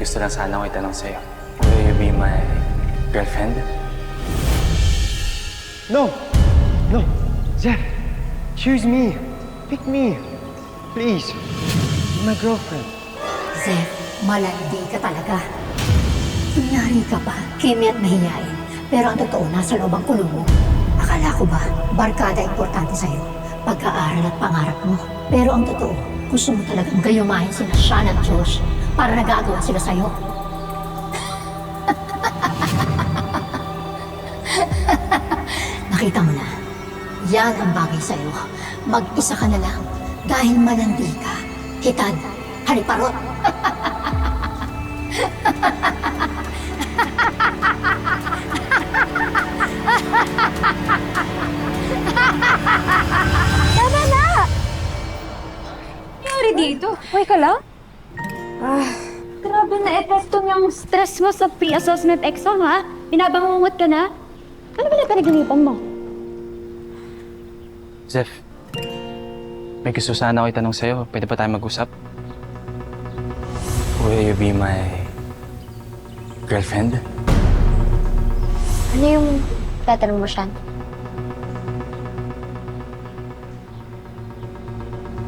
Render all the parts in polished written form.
gusto lang sana ako itanong sa'yo. Will you be my girlfriend? No! No! Zeph! Choose me! Pick me! Please! Be my girlfriend. Zeph, malandi ka talaga. Kunyari ka pa, kimi at mahihain. Pero ang totoo, nasa loob ang kulong mo. Akala ko ba, barkada importante sa'yo, pagkaaral at pangarap mo. Pero ang totoo, gusto mo talagang gayumahin sina Sean at Josh para nagagawa sila sa'yo. Nakita mo na, yan ang bagay sa'yo. Mag-isa ka na lang dahil malandi ka. Hitad, haliparot. Tama na! Nangyari dito? Okay ka lang? Grabe na epekto niyang stress mo sa pre-assessment exam, ha? Binabangungot ka na? Ano ba na panaganipan mo? Zeph, may gusto sana ako itanong sa'yo. Pwede pa tayo mag-usap? Will you be my girlfriend? Ano yung tatanong mo, Sean?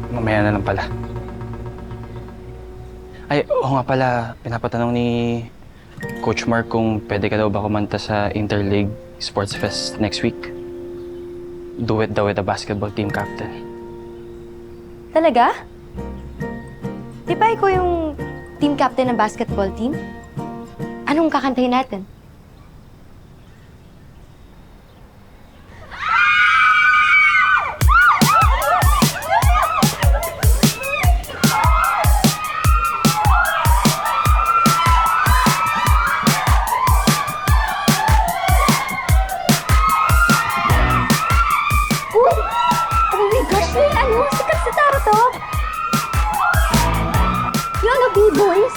Mamaya na lang pala. Ay, oo nga pala. Pinapatanong ni Coach Mark kung pwede ka daw ba kumanta sa Interleague Sports Fest next week. Duet daw with the basketball team captain. Talaga? Di ba ikaw yung team captain ng basketball team? Anong kakantahin natin? Uy! Oh my gosh, may ano? Sikat sa taro to! Yung B-boys?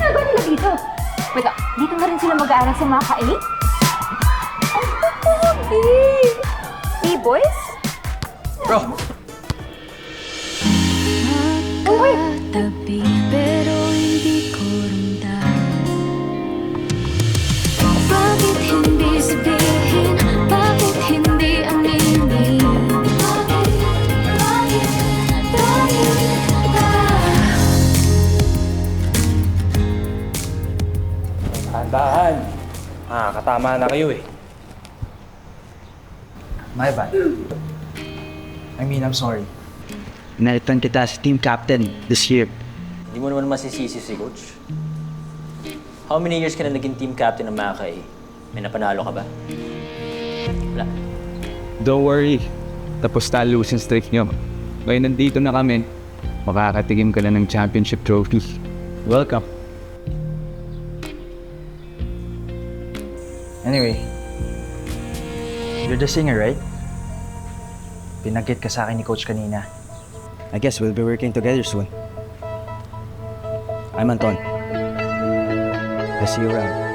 Ano nila dito? Wait lang, dito na rin sila mag-aaral sa mga ka-8? Ang pogi! B-boys? Bro! Uy! Tabi, pero hindi ko ramdam. Bakit hindi sabihin? Bakit hindi aminin? Bakit ba? Dahan-dahan. Katama na kayo eh. My bad. I'm sorry. Inalitan kita as team captain this year. Hindi mo naman masisisi si Coach. How many years ka na naging team captain ng Mackay? May napanalo ka ba? Wala. Don't worry. Tapos na losing streak nyo. Ngayon nandito na kami. Makakatigim ka na ng championship trophy. Welcome. Anyway, you're the singer, right? Pinagkit ka sa akin ni Coach kanina. I guess we'll be working together soon. I'm Anton. I'll see you around.